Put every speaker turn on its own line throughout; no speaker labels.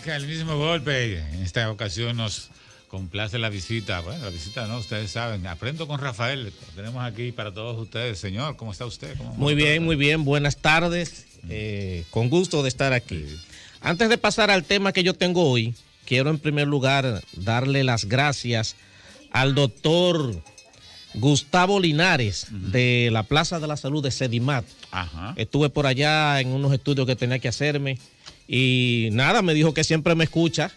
El mismo golpe, en esta ocasión nos complace la visita. Bueno, la visita no, ustedes saben. Aprendo con Rafael, lo tenemos aquí para todos ustedes. Señor, ¿cómo está usted?
Muy bien, buenas tardes. Con gusto de estar aquí. Sí. Antes de pasar al tema que yo tengo hoy, quiero en primer lugar darle las gracias al doctor Gustavo Linares de la Plaza de la Salud de Sedimat. Estuve por allá en unos estudios que tenía que hacerme. Y nada, me dijo que siempre me escucha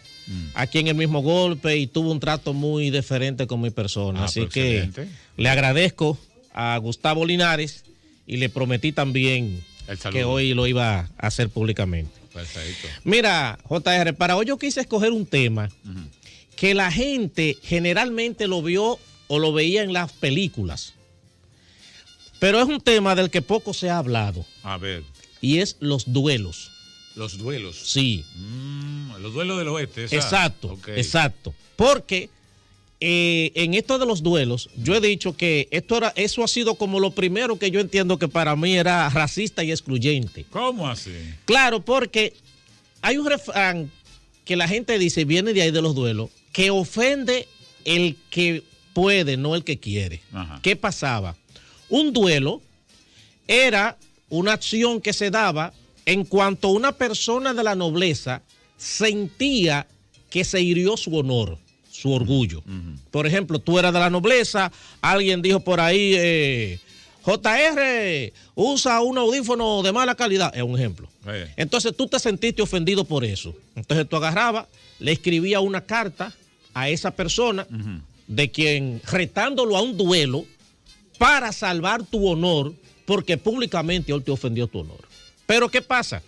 aquí en el mismo golpe y tuvo un trato muy diferente con mi persona. Así que le agradezco a Gustavo Linares y le prometí también que hoy lo iba a hacer públicamente.
Perfecto.
Mira, JR, para hoy yo quise escoger un tema que la gente generalmente lo vio o lo veía en las películas. Pero es un tema del que poco se ha hablado.
A ver.
Y es los duelos.
Los duelos.
Sí.
Los duelos del oeste.
Exacto, exacto. Porque en esto de los duelos, yo he dicho que eso ha sido como lo primero que yo entiendo que para mí era racista y excluyente.
¿Cómo así?
Claro, porque hay un refrán que la gente dice, viene de ahí de los duelos, que ofende el que puede, no el que quiere. Ajá. ¿Qué pasaba? Un duelo era una acción que se daba en cuanto una persona de la nobleza sentía que se hirió su honor, su orgullo. Por ejemplo, tú eras de la nobleza, alguien dijo por ahí, JR, usa un audífono de mala calidad, es un ejemplo. Entonces tú te sentiste ofendido por eso. Entonces tú agarrabas, le escribías una carta a esa persona, de quien retándolo a un duelo para salvar tu honor, porque públicamente él te ofendió tu honor. Pero ¿qué pasa?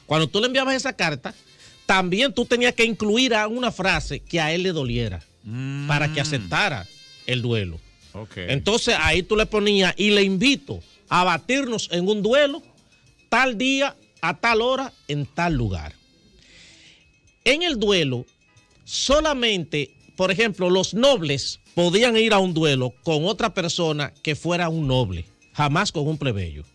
Cuando tú le enviabas esa carta, también tú tenías que incluir a una frase que a él le doliera para que aceptara el duelo. Entonces ahí tú le ponías, y le invito a batirnos en un duelo tal día, a tal hora, en tal lugar. En el duelo, solamente, por ejemplo, los nobles podían ir a un duelo con otra persona que fuera un noble, jamás con un plebeyo.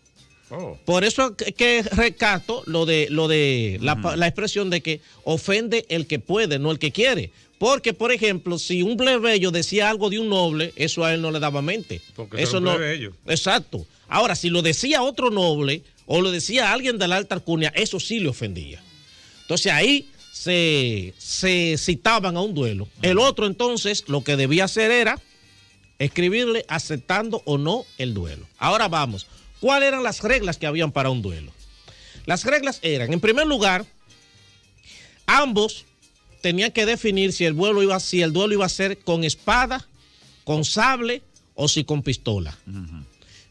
Por eso que recato lo de la expresión de que ofende el que puede, no el que quiere. Porque, por ejemplo, si un plebeyo decía algo de un noble, eso a él no le daba mente.
Porque
eso
no. Plebeyo.
Exacto. Ahora, si lo decía otro noble o lo decía alguien de la alta alcurnia, eso sí le ofendía. Entonces ahí se citaban a un duelo. El otro, entonces, lo que debía hacer era escribirle aceptando o no el duelo. Ahora vamos. ¿Cuáles eran las reglas que habían para un duelo? Las reglas eran, en primer lugar, ambos tenían que definir si el duelo iba a ser con espada, con sable o si con pistola.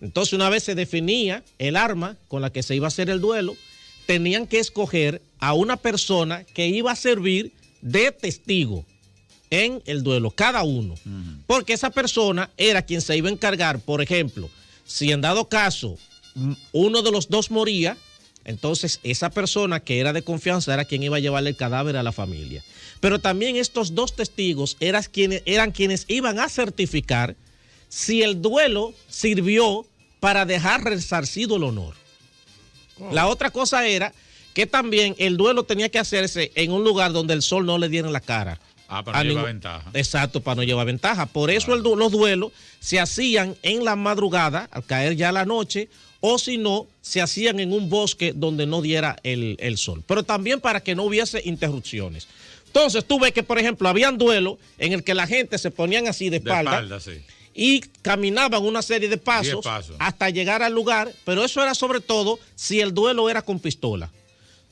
Entonces, una vez se definía el arma con la que se iba a hacer el duelo, tenían que escoger a una persona que iba a servir de testigo en el duelo, cada uno. Porque esa persona era quien se iba a encargar, por ejemplo, si en dado caso uno de los dos moría, entonces esa persona que era de confianza era quien iba a llevarle el cadáver a la familia. Pero también estos dos testigos eran quienes iban a certificar si el duelo sirvió para dejar resarcido el honor. La otra cosa era que también el duelo tenía que hacerse en un lugar donde el sol no le diera en la cara.
Para no llevar ventaja.
Exacto, para no llevar ventaja. Por eso los duelos se hacían en la madrugada, al caer ya la noche, o si no, se hacían en un bosque donde no diera el sol. Pero también para que no hubiese interrupciones. Entonces tú ves que, por ejemplo, habían duelos en el que la gente se ponían así de espalda
sí.
Y caminaban una serie de pasos hasta llegar al lugar, pero eso era sobre todo si el duelo era con pistola.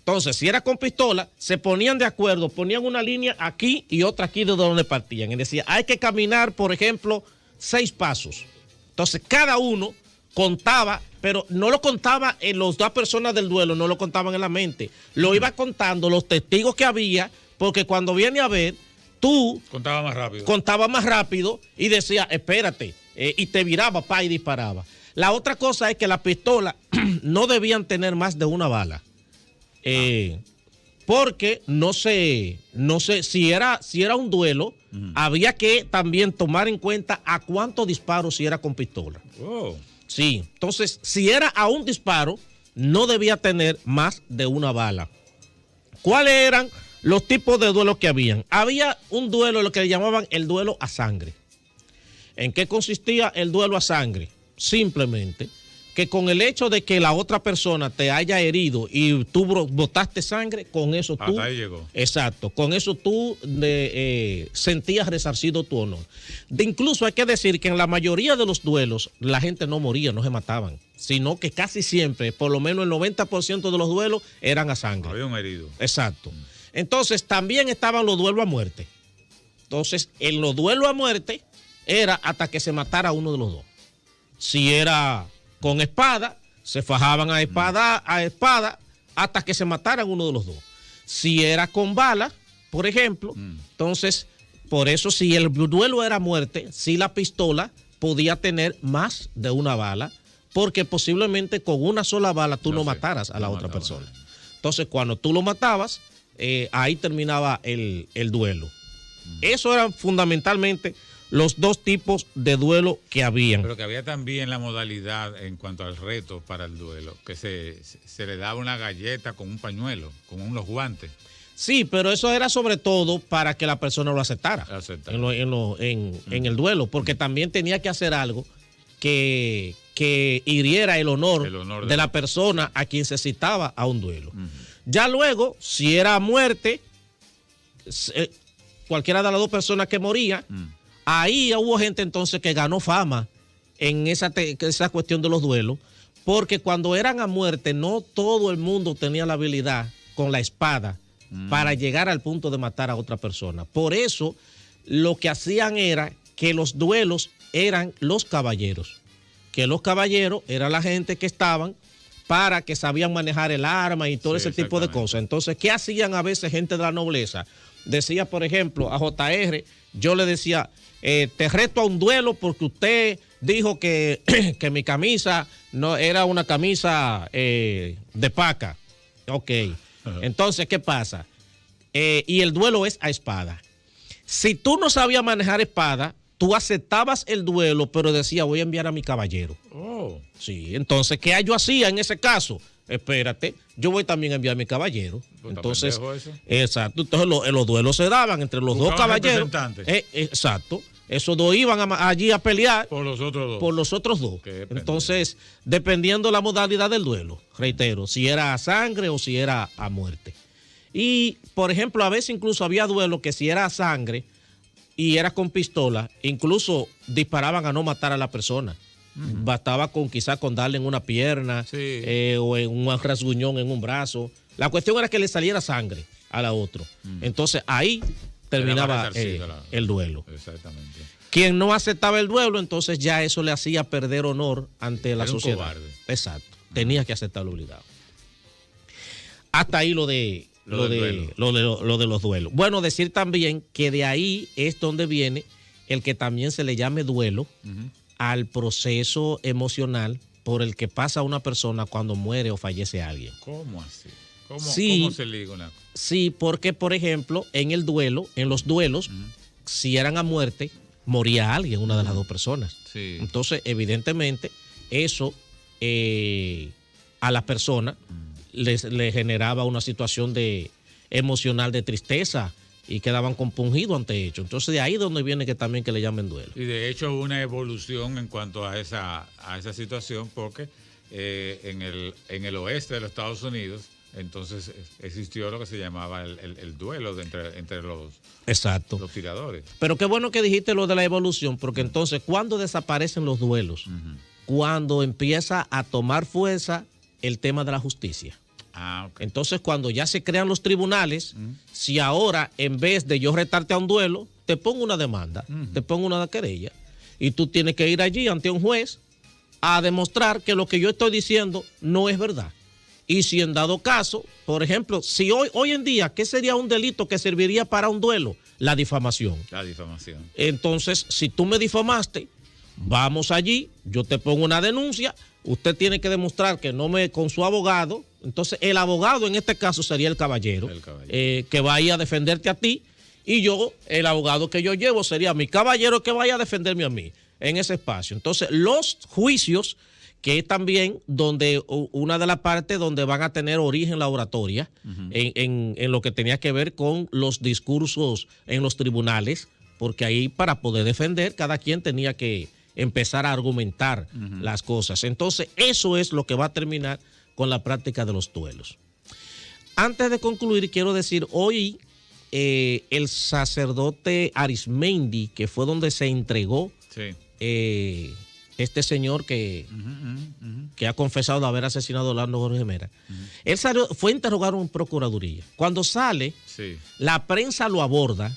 Entonces, si era con pistola, se ponían de acuerdo, ponían una línea aquí y otra aquí de donde partían. Y decía, hay que caminar, por ejemplo, 6 pasos. Entonces, cada uno contaba, pero no lo contaba en las dos personas del duelo, no lo contaban en la mente. Lo iba contando los testigos que había, porque cuando viene a ver, tú
contaba
más rápido y decía, espérate, y te viraba, y disparaba. La otra cosa es que la pistola no debían tener más de una bala. porque no sé si era un duelo, había que también tomar en cuenta a cuántos disparos si era con pistola.
Oh.
Sí, entonces si era a un disparo, no debía tener más de una bala. ¿Cuáles eran los tipos de duelos que habían? Había un duelo, lo que le llamaban el duelo a sangre. ¿En qué consistía el duelo a sangre? Simplemente que con el hecho de que la otra persona te haya herido y tú botaste sangre, con eso tú...
Hasta ahí llegó.
Exacto, con eso tú sentías resarcido tu honor. Incluso hay que decir que en la mayoría de los duelos la gente no moría, no se mataban, sino que casi siempre, por lo menos el 90% de los duelos eran a sangre.
Había un herido.
Exacto. Entonces también estaban los duelos a muerte. Entonces en los duelos a muerte era hasta que se matara uno de los dos. Si era con espada, se fajaban a espada hasta que se mataran uno de los dos. Si era con bala, por ejemplo, entonces, por eso si el duelo era muerte, si la pistola podía tener más de una bala, porque posiblemente con una sola bala tú no mataras a la otra persona. Entonces, cuando tú lo matabas, ahí terminaba el duelo. Eso eran fundamentalmente los dos tipos de duelo que habían.
Pero que había también la modalidad en cuanto al reto para el duelo, que se le daba una galleta con un pañuelo, con unos guantes.
Sí, pero eso era sobre todo para que la persona lo aceptara en el duelo, porque también tenía que hacer algo que hiriera el honor de la persona a quien se citaba a un duelo. Ya luego, si era muerte, cualquiera de las dos personas que moría, ahí hubo gente entonces que ganó fama en esa cuestión de los duelos, porque cuando eran a muerte no todo el mundo tenía la habilidad con la espada para llegar al punto de matar a otra persona. Por eso lo que hacían era que los duelos eran los caballeros, que los caballeros eran la gente que estaban para que sabían manejar el arma y todo ese tipo de cosas. Entonces, ¿qué hacían a veces gente de la nobleza? Decía, por ejemplo, a JR, yo le decía, te reto a un duelo porque usted dijo que mi camisa no era una camisa de paca. Ok. Entonces, ¿qué pasa? Y el duelo es a espada. Si tú no sabías manejar espada, tú aceptabas el duelo, pero decías, voy a enviar a mi caballero.
Oh.
Sí, entonces, ¿qué yo hacía en ese caso? Espérate, yo voy también a enviar a mi caballero. Entonces, exacto. Entonces los duelos se daban entre los dos caballeros. Exacto. Esos dos iban allí a pelear
por los otros dos.
Por los otros dos. Entonces, dependiendo la modalidad del duelo, reitero, si era a sangre o si era a muerte. Y, por ejemplo, a veces incluso había duelos que si era a sangre y era con pistola, incluso disparaban a no matar a la persona. Bastaba quizás con darle en una pierna o en un rasguñón en un brazo. La cuestión era que le saliera sangre a la otra. Entonces ahí terminaba el duelo.
Exactamente.
Quien no aceptaba el duelo, entonces ya eso le hacía perder honor ante la sociedad.
Un cobarde.
Exacto. Tenía que aceptarlo obligado. Hasta ahí lo de los duelos. Bueno, decir también que de ahí es donde viene el que también se le llame duelo al proceso emocional por el que pasa una persona cuando muere o fallece alguien.
¿Cómo así? ¿Cómo se liga una cosa?
Sí, porque por ejemplo, en los duelos, si eran a muerte, moría alguien, una de las dos personas.
Sí.
Entonces, evidentemente, eso a la persona le generaba una situación emocional de tristeza y quedaban compungidos ante ello. Entonces de ahí es donde viene que también que le llamen duelo.
Y de hecho hubo una evolución en cuanto a esa situación porque en el oeste de los Estados Unidos entonces existió lo que se llamaba el duelo entre los tiradores.
Pero qué bueno que dijiste lo de la evolución, porque entonces ¿cuándo desaparecen los duelos? Cuando empieza a tomar fuerza el tema de la justicia. Okay. Entonces, cuando ya se crean los tribunales, si ahora, en vez de yo retarte a un duelo, te pongo una demanda, te pongo una querella, y tú tienes que ir allí ante un juez a demostrar que lo que yo estoy diciendo no es verdad. Y si en dado caso, por ejemplo, si hoy en día, ¿qué sería un delito que serviría para un duelo? La difamación.
La difamación.
Entonces, si tú me difamaste, vamos allí, yo te pongo una denuncia, usted tiene que demostrar que con su abogado, Entonces, el abogado en este caso sería el caballero. Que vaya a defenderte a ti, y yo, el abogado que yo llevo sería mi caballero que vaya a defenderme a mí en ese espacio. Entonces, los juicios, que es también donde una de las partes donde van a tener origen la oratoria, en lo que tenía que ver con los discursos en los tribunales, porque ahí para poder defender cada quien tenía que empezar a argumentar las cosas. Entonces, eso es lo que va a terminar con la práctica de los duelos. Antes de concluir, quiero decir, hoy el sacerdote Arismendi, que fue donde se entregó este señor que ha confesado de haber asesinado a Orlando Jorge Mera, él salió, fue a interrogar en Procuraduría. Cuando sale, la prensa lo aborda,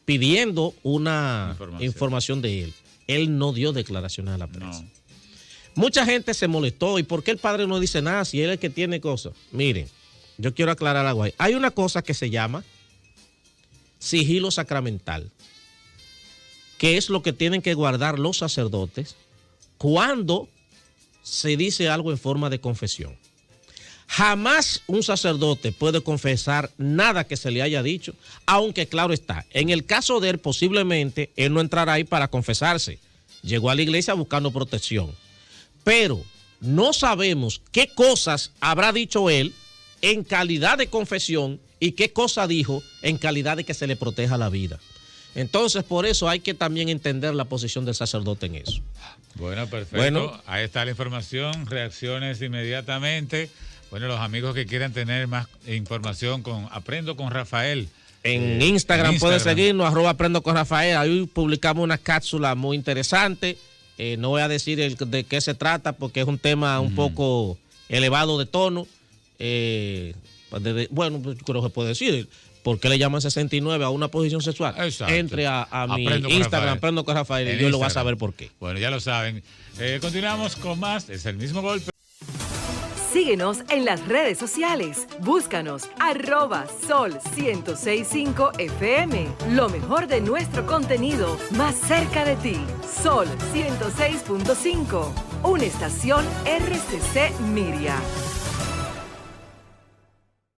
pidiendo una información de él. Él no dio declaraciones a la prensa. Mucha gente se molestó. ¿Y por qué el padre no dice nada si él es el que tiene cosas? Miren, yo quiero aclarar algo ahí. Hay una cosa que se llama sigilo sacramental, que es lo que tienen que guardar los sacerdotes cuando se dice algo en forma de confesión. Jamás un sacerdote puede confesar nada que se le haya dicho, aunque claro está, en el caso de él posiblemente él no entrará ahí para confesarse. Llegó a la iglesia buscando protección. Pero no sabemos qué cosas habrá dicho él en calidad de confesión y qué cosa dijo en calidad de que se le proteja la vida. Entonces, por eso hay que también entender la posición del sacerdote en eso.
Bueno, perfecto. Ahí está la información, reacciones inmediatamente. Bueno, los amigos que quieran tener más información con Aprendo con Rafael.
En Instagram pueden seguirnos, @AprendoConRafael. Ahí publicamos una cápsula muy interesante. No voy a decir de qué se trata porque es un tema un poco elevado de tono. Bueno, creo que se puede decir. ¿Por qué le llaman 69 a una posición sexual?
Exacto.
Entre a mi Instagram, Aprendo con Rafael, y yo lo voy a saber por qué.
Bueno, ya lo saben. Continuamos con más. Es el mismo golpe.
Síguenos en las redes sociales. Búscanos @Sol1065 FM. Lo mejor de nuestro contenido más cerca de ti. Sol 106.5. Una estación RCC Miria.